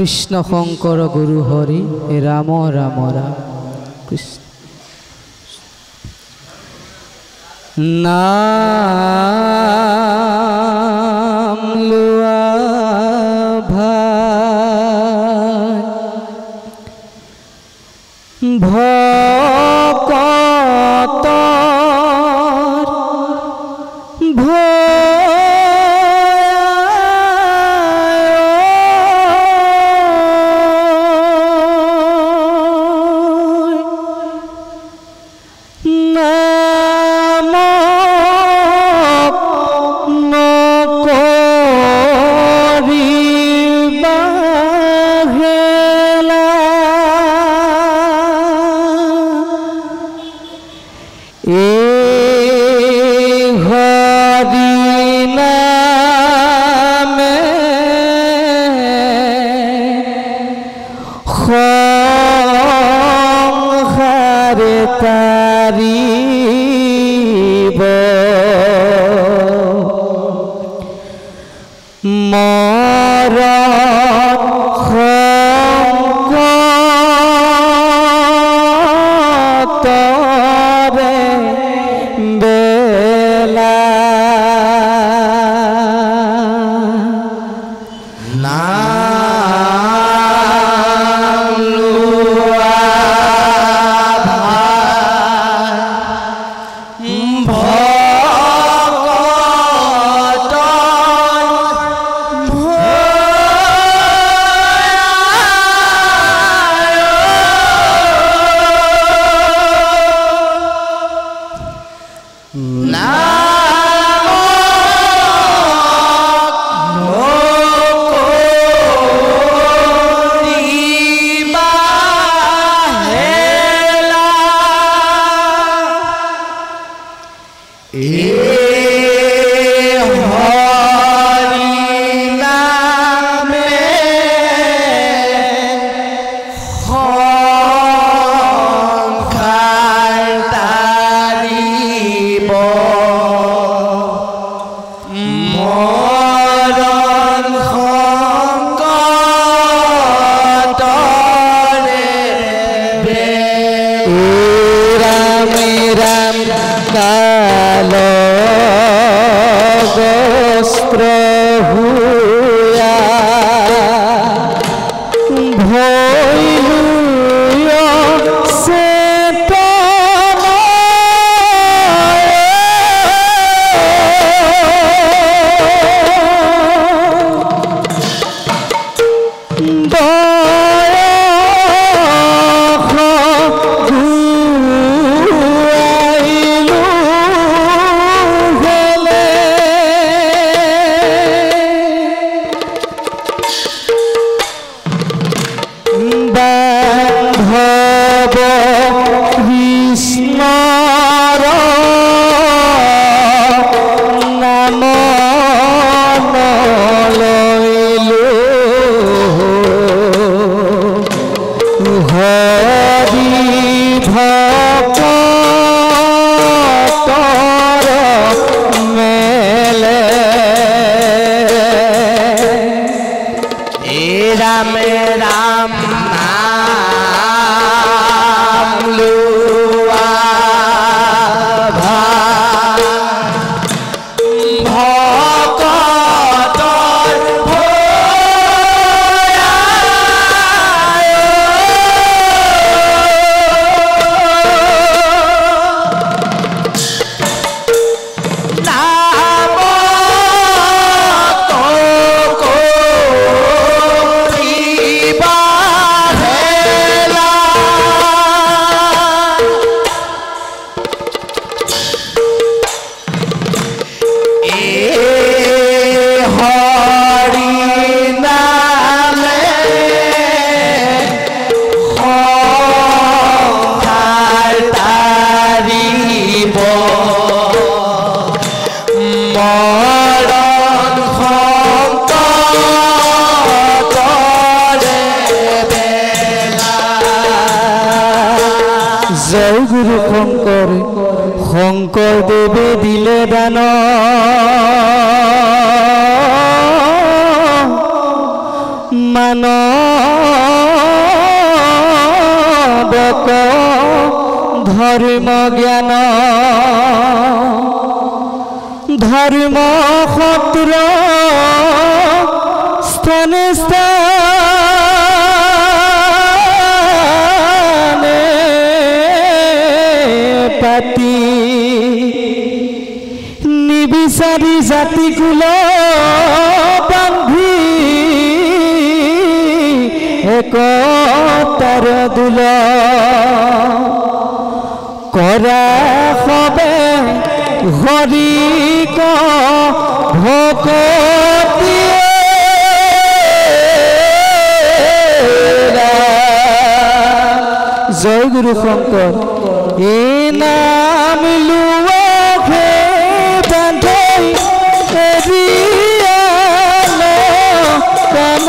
কৃষ্ণ শঙ্কৰ গুৰু হৰি ৰাম ৰাম ৰাম কৃষ্ণ নাম লোৱা ভাই ভকতৰ জয় গুৰু শঙ্কৰ শঙ্কৰদেৱে দিলে দান মানবক ধৰ্ম জ্ঞান ধৰ্ম সত্ৰ স্থানে স্থানে পাতি নিবিচাৰি জাতি কুল বান্ধি একতাৰ দুল কৰা সবে হৰিক ভকতি জয় গুৰু শংকৰ এই নাম লোৱাকে বান্ধৈ এৰিয়ালে কাম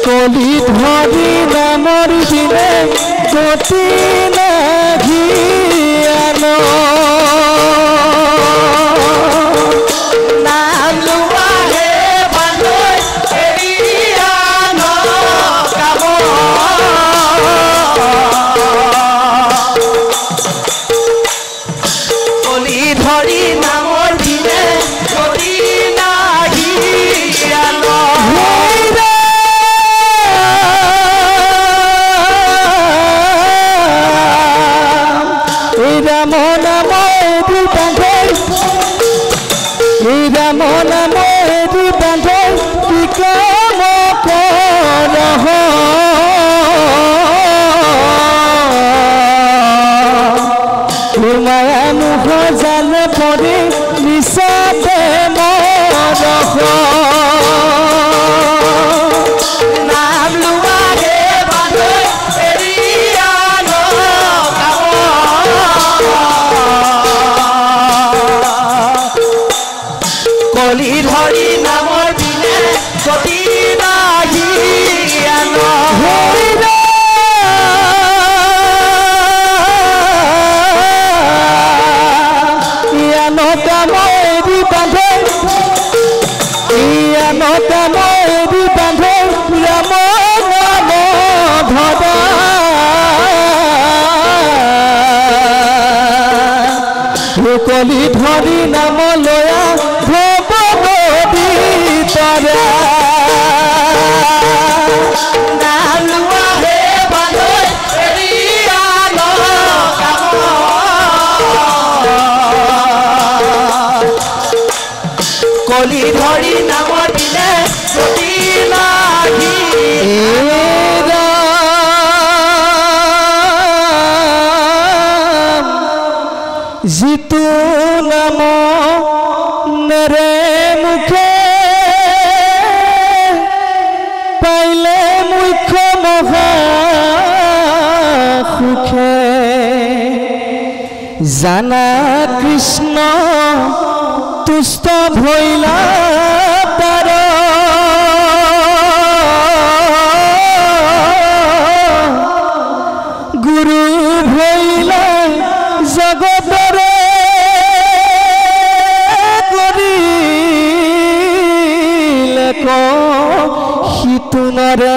কলি ধৰি নামৰ দিনে গতি নাঘিয়ান নাম লোৱাহে বান্ধৈ এৰিয়ান কাম কলি ধৰি নামৰ দিনে গতি নাঘিয়ান ৰাম নাম এটি বান্ধৈ ৰাম নাম এটি বান্ধৈ কি কাম কৰহ মায়া মুখ জালে পৰি নিচাতে মৰহ নাম লোৱাহে বান্ধৈ এৰিয়ান কলি ধৰি নামৰ দিনে গতি নাঘিয়ান ইয়ান কাম এৰি বান্ধৈ ইয়ান কাম এৰি বান্ধৈ ৰাম নাম ধৰা কলি ধৰি নাম লয়া ভগৱতী তৰা নাম লোৱাহে বান্ধৈ এৰিয়ান কাম কলি ধৰি নামৰ দিনে গতি নাঘিয়ান জিতু নাম নেৰে মুখে পাইলে মুখ্য মহা সুখে জানা কৃষ্ণ তুষ্ট ভৈলা তাৰ গুৰু ভৈলা জগতৰ সিতুনৰে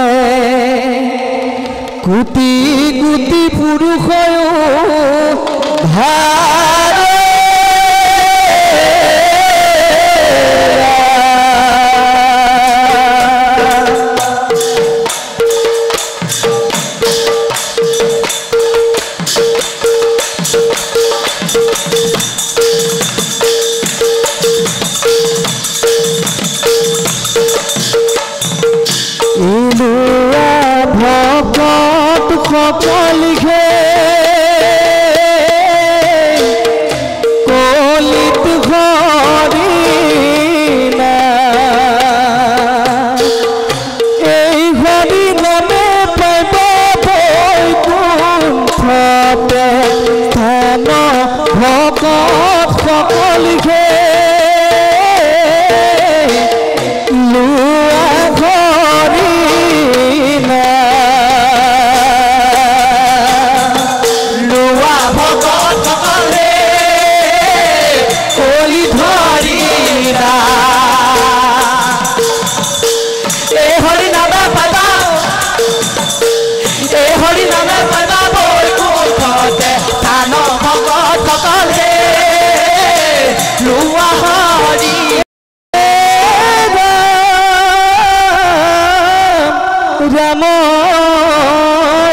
কোটি কোটি পুৰুষ ধাৰে ভকত সকলিঘে কলিত হৰি এই হৰি নামে পাইব বৈকুণ্ঠতে স্থান ভকত সকলিঘে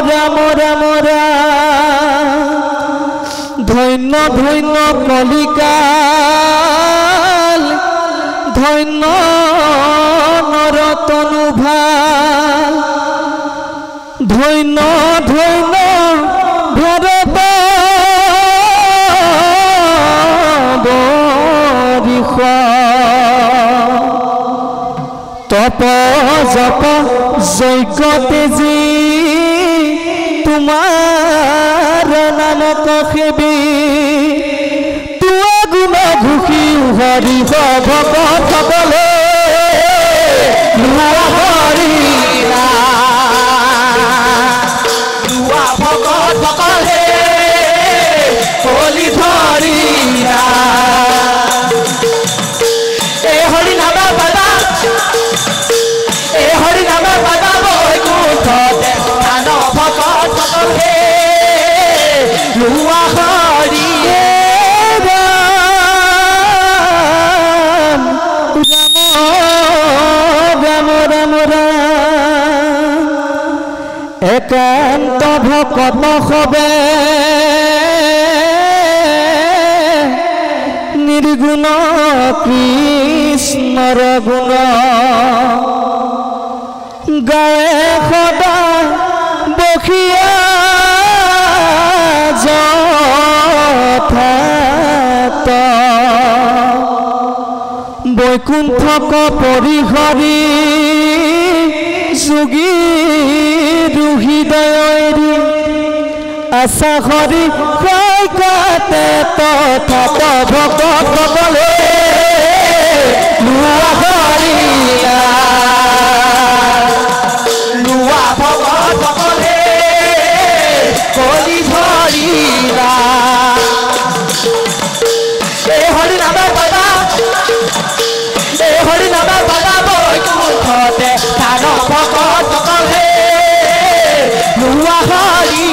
রাম রাম রাম ধন্য ধন্য কলিকাল ধন্য নরতনু ভাল ধন্য ধন্য ভরত বরিষ তপ জপ যজ্ঞ তেজী তোমাৰ নামক সেবী তোৱা গুণ ঘোষি হৰি ভকত সকলে হৰি তোৱা ভকত সকলে কলি ধৰি এই হৰি নাম বাবা এই হৰি নাম বাবা বৈকুণ্ঠতে ধান ভকত সকলে লোৱা হৰি ৰাম ৰাম ৰাম ৰাম একান্ত ভকত সবে নিৰ্গুণ কৃষ্ণৰ গুণ গায়ে সদা বসিয়া যথাত বৈকুণ্ঠক পৰিহৰি যোগী হৃদয়ৰি আশা হৰি কাতে তথাত ভকত সকলে লোৱা হৰি লোৱা ভকত সকলে কলি ধৰি এই হৰি নাম বাবা এই হৰি নাম বাবা বৈকুণ্ঠতে ধান ভকত সকলে লোৱা হৰি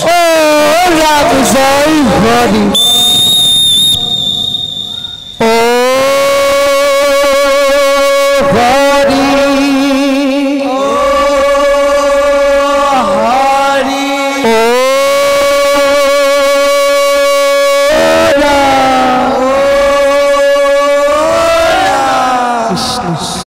ও ৰাম জয় হৰি।